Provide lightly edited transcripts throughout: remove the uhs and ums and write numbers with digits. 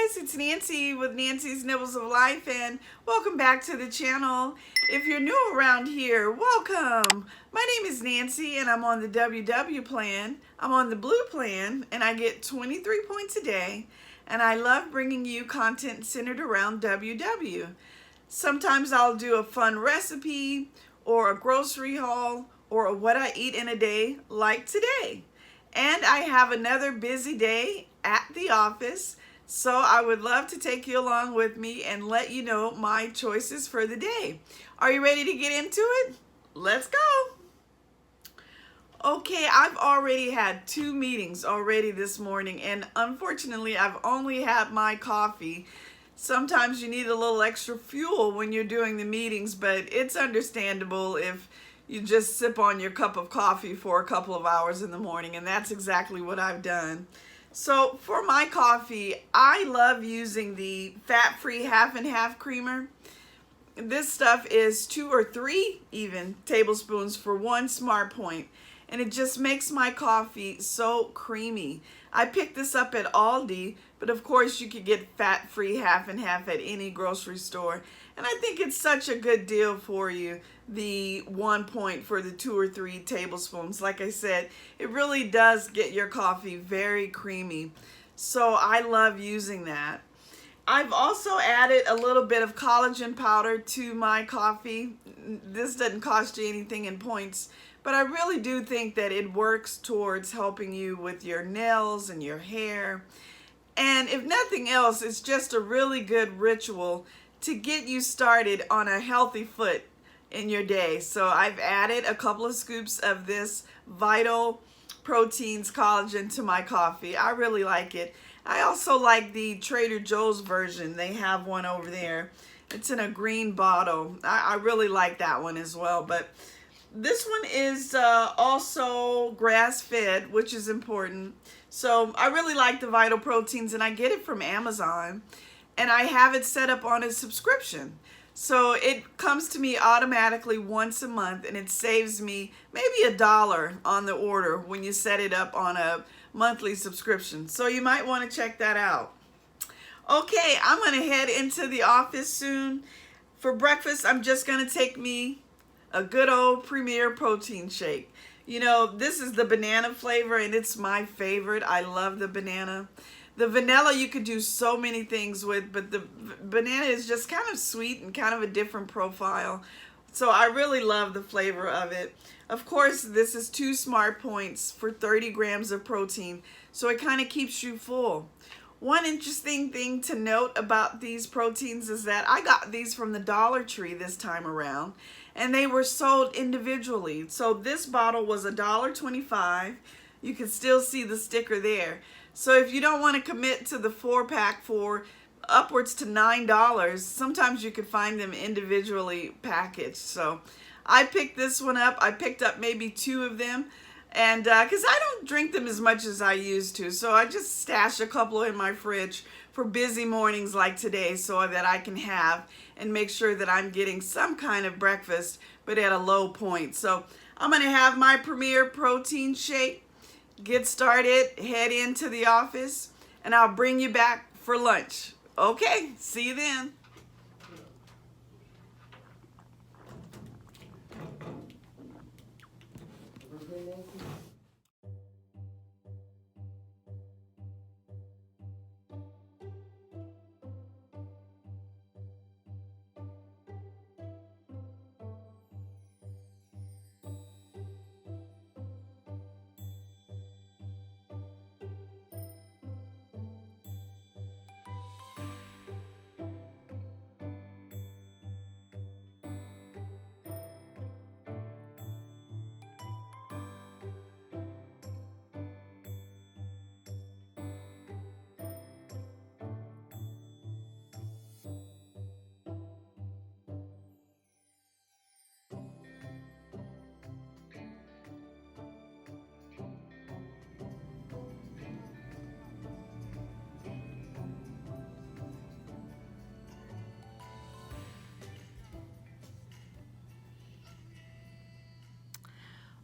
guys, it's Nancy with Nancy's Nibbles of Life, and welcome back to the channel. If you're new around here, welcome. My name is Nancy and I'm on the WW plan. I'm on the blue plan and I get 23 points a day, and I love bringing you content centered around WW. Sometimes I'll do a fun recipe or a grocery haul or a what I eat in a day like today. And I have another busy day at the office, so I would love to take you along with me and let you know my choices for the day. Are you ready to get into it? Let's go. Okay, I've already had 2 meetings already this morning, and unfortunately I've only had my coffee. Sometimes you need a little extra fuel when you're doing the meetings, but it's understandable if you just sip on your cup of coffee for a couple of hours in the morning, and that's exactly what I've done. So for my coffee, I love using the fat-free half and half creamer. This stuff is 2 or 3 even tablespoons for 1 smart point, and it just makes my coffee so creamy. I picked this up at Aldi, but of course you could get fat-free half and half at any grocery store. And I think it's such a good deal for you, the 1 point for the 2 or 3 tablespoons. Like I said, it really does get your coffee very creamy. So I love using that. I've also added a little bit of collagen powder to my coffee. This doesn't cost you anything in points, but I really do think that it works towards helping you with your nails and your hair. And if nothing else, it's just a really good ritual to get you started on a healthy foot in your day. So I've added a couple of scoops of this Vital Proteins collagen to my coffee. I really like it. I also like the Trader Joe's version. They have one over there. It's in a green bottle. I really like that one as well. But this one is also grass-fed, which is important. So I really like the Vital Proteins, and I get it from Amazon. And I have it set up on a subscription. So it comes to me automatically once a month, and it saves me maybe $1 on the order when you set it up on a monthly subscription. So you might want to check that out. Okay, I'm going to head into the office soon. For breakfast, I'm just going to take me a good old Premier protein shake. You know, this is the banana flavor, and it's my favorite. I love the banana. The vanilla you could do so many things with, but the banana is just kind of sweet and kind of a different profile. So I really love the flavor of it. Of course, this is 2 smart points for 30 grams of protein, so it kind of keeps you full. One interesting thing to note about these proteins is that I got these from the Dollar Tree this time around, and they were sold individually. So this bottle was $1.25. You can still see the sticker there. So if you don't want to commit to the 4-pack for upwards to $9, sometimes you could find them individually packaged. So I picked this one up. I picked up maybe 2 of them, and because I don't drink them as much as I used to, so I just stash a couple in my fridge for busy mornings like today, so that I can have and make sure that I'm getting some kind of breakfast, but at a low point. So I'm going to have my Premier protein shake, get started, head into the office, and I'll bring you back for lunch. Okay, see you then.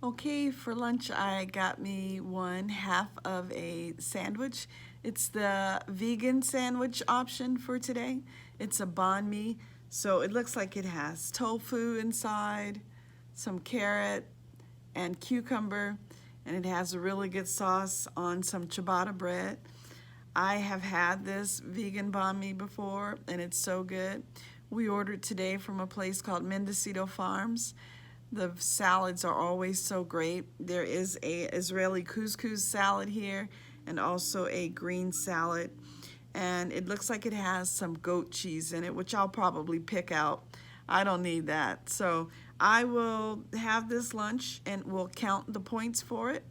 Okay, for lunch I got me one half of a sandwich. It's the vegan sandwich option for today. It's a banh mi, so it looks like it has tofu inside, some carrot and cucumber, and it has a really good sauce on some ciabatta bread. I have had this vegan banh mi before and it's so good. We ordered today from a place called Mendocino Farms. The salads are always so great. There is a Israeli couscous salad here and also a green salad. And it looks like it has some goat cheese in it, which I'll probably pick out. I don't need that. So I will have this lunch and we'll count the points for it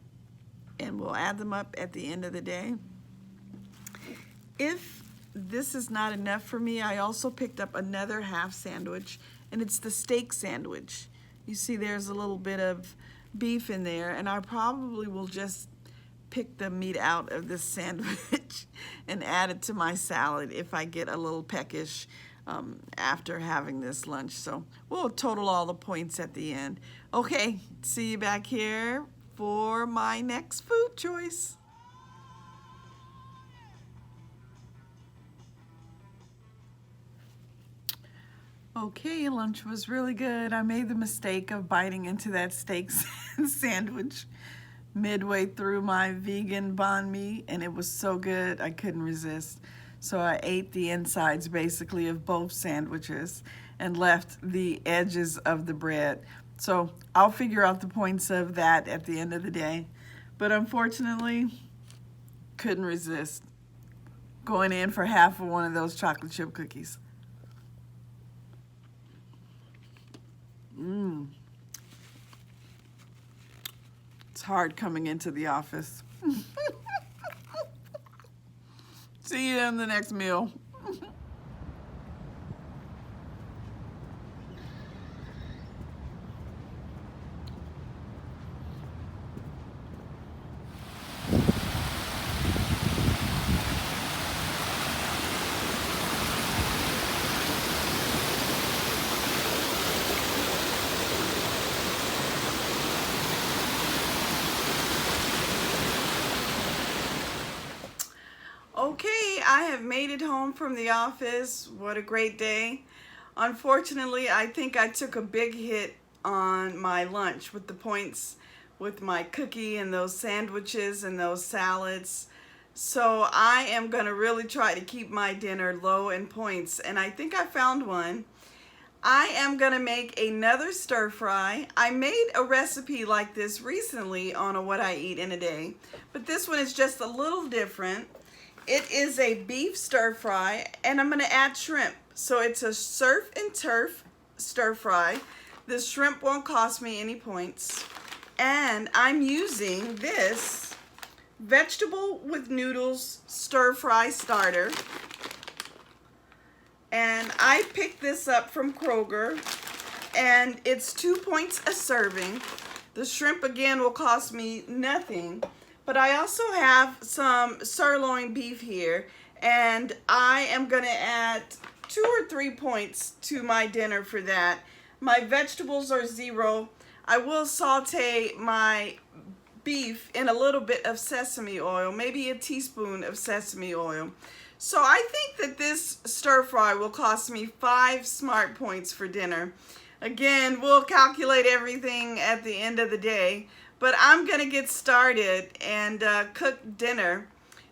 and we'll add them up at the end of the day. If this is not enough for me, I also picked up another half sandwich, and it's the steak sandwich. You see there's a little bit of beef in there, and I probably will just pick the meat out of this sandwich and add it to my salad if I get a little peckish after having this lunch. So we'll total all the points at the end. Okay, see you back here for my next food choice. Okay, lunch was really good. I made the mistake of biting into that steak sandwich midway through my vegan banh mi, and it was so good I couldn't resist. So I ate the insides basically of both sandwiches and left the edges of the bread. So I'll figure out the points of that at the end of the day. But unfortunately, couldn't resist going in for half of one of those chocolate chip cookies. It's hard coming into the office. See you in the next meal. Okay, I have made it home from the office. What a great day. Unfortunately, I think I took a big hit on my lunch with the points with my cookie and those sandwiches and those salads. So I am going to really try to keep my dinner low in points, and I think I found one. I am going to make another stir fry. I made a recipe like this recently on a What I Eat in a Day, but this one is just a little different. It is a beef stir fry, and I'm going to add shrimp. So it's a surf and turf stir fry. This shrimp won't cost me any points. And I'm using this vegetable with noodles stir fry starter. And I picked this up from Kroger, and it's 2 points a serving. The shrimp again will cost me nothing. But I also have some sirloin beef here, and I am going to add 2 or 3 points to my dinner for that. My vegetables are 0. I will saute my beef in a little bit of sesame oil, maybe a teaspoon of sesame oil. So I think that this stir fry will cost me 5 smart points for dinner. Again, we'll calculate everything at the end of the day. But I'm going to get started and cook dinner.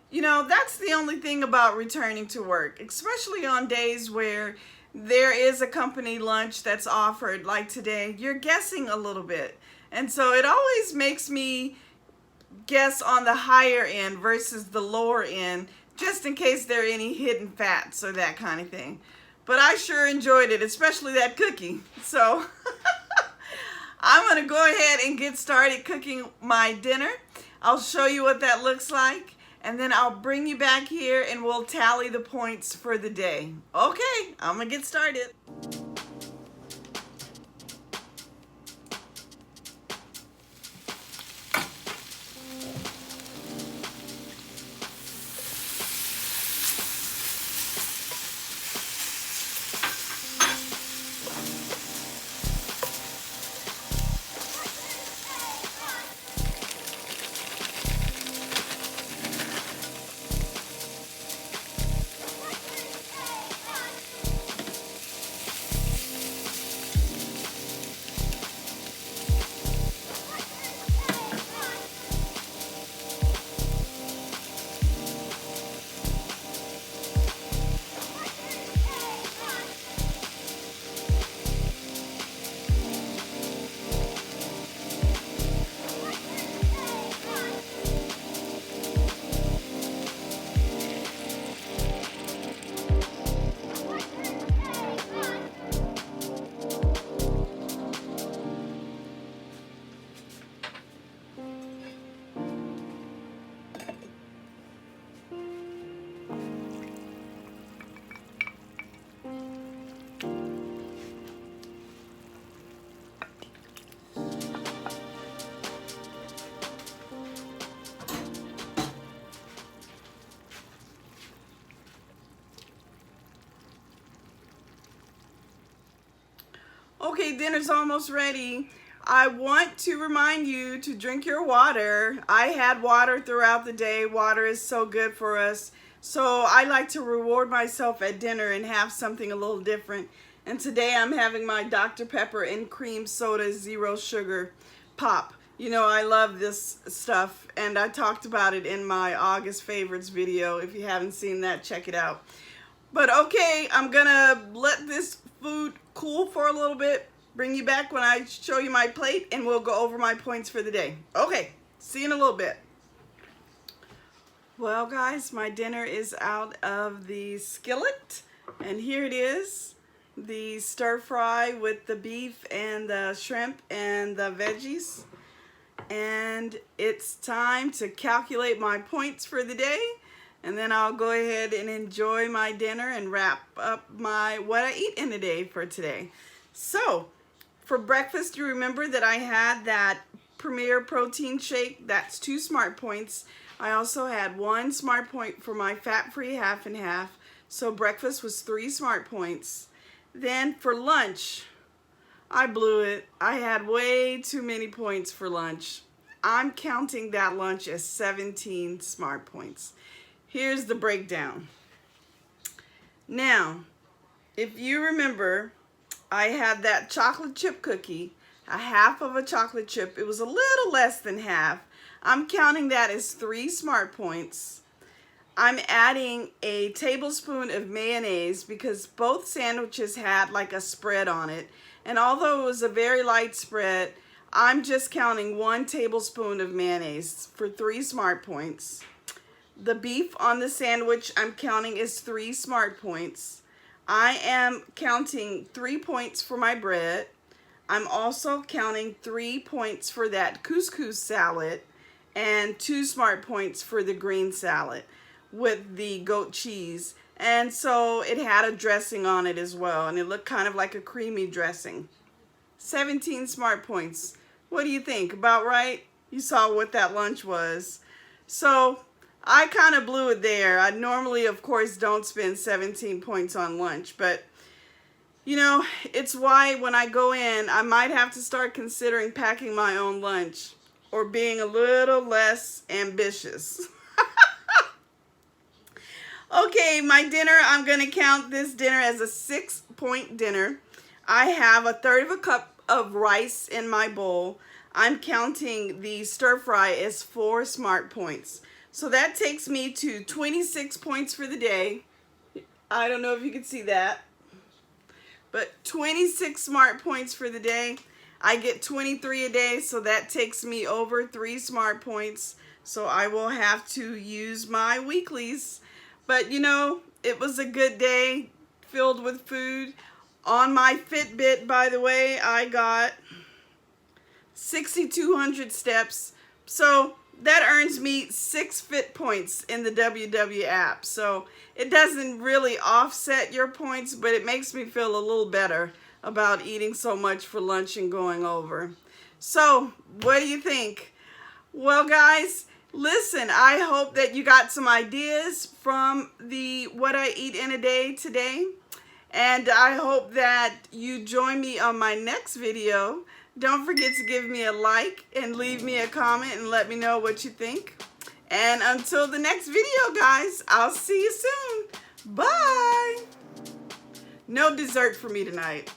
You know, that's the only thing about returning to work, especially on days where there is a company lunch that's offered like today. You're guessing a little bit. And so it always makes me guess on the higher end versus the lower end, just in case there are any hidden fats or that kind of thing. But I sure enjoyed it, especially that cookie. So I'm going to go ahead and get started cooking my dinner. I'll show you what that looks like, and then I'll bring you back here and we'll tally the points for the day. Okay, I'm going to get started. Okay, dinner's almost ready. I want to remind you to drink your water. I had water throughout the day. Water is so good for us. So I like to reward myself at dinner and have something a little different. And today I'm having my Dr. Pepper and cream soda zero sugar pop. You know, I love this stuff, and I talked about it in my August favorites video. If you haven't seen that, check it out. But okay, I'm gonna let this food cool for a little bit, bring you back when I show you my plate, and we'll go over my points for the day. Okay, see you in a little bit. Well guys, my dinner is out of the skillet, and here it is. The stir fry with the beef and the shrimp and the veggies. And it's time to calculate my points for the day, and then I'll go ahead and enjoy my dinner and wrap up my what I eat in a day for today. So for breakfast, you remember that I had that Premier protein shake. That's 2 smart points. I also had 1 smart point for my fat-free half and half, so breakfast was 3 smart points. Then for lunch, I blew it. I had way too many points for lunch. I'm counting that lunch as 17 smart points. Here's the breakdown. Now, if you remember, I had that chocolate chip cookie, a half of a chocolate chip. It was a little less than half. I'm counting that as 3 smart points. I'm adding a tablespoon of mayonnaise because both sandwiches had like a spread on it. And although it was a very light spread, I'm just counting 1 tablespoon of mayonnaise for 3 smart points. The beef on the sandwich I'm counting as 3 smart points. I am counting 3 points for my bread. I'm also counting 3 points for that couscous salad and 2 smart points for the green salad with the goat cheese. And so it had a dressing on it as well, and it looked kind of like a creamy dressing. 17 smart points. What do you think? About right? You saw what that lunch was. So I kind of blew it there. I normally, of course, don't spend 17 points on lunch, but you know, it's why when I go in, I might have to start considering packing my own lunch or being a little less ambitious. Okay, my dinner, I'm going to count this dinner as a 6-point dinner. I have 1/3 of a cup of rice in my bowl. I'm counting the stir fry as 4 smart points. So that takes me to 26 points for the day. I don't know if you can see that, but 26 smart points for the day. I get 23 a day, so that takes me over 3 smart points. So I will have to use my weeklies. But you know, it was a good day filled with food. On my Fitbit, by the way, I got 6,200 steps. So that earns me 6 Fit points in the WW app. So it doesn't really offset your points, but it makes me feel a little better about eating so much for lunch and going over. So what do you think? Well, guys, listen, I hope that you got some ideas from the what I eat in a day today. And I hope that you join me on my next video. Don't forget to give me a like and leave me a comment and let me know what you think. And until the next video, guys, I'll see you soon. Bye. No dessert for me tonight.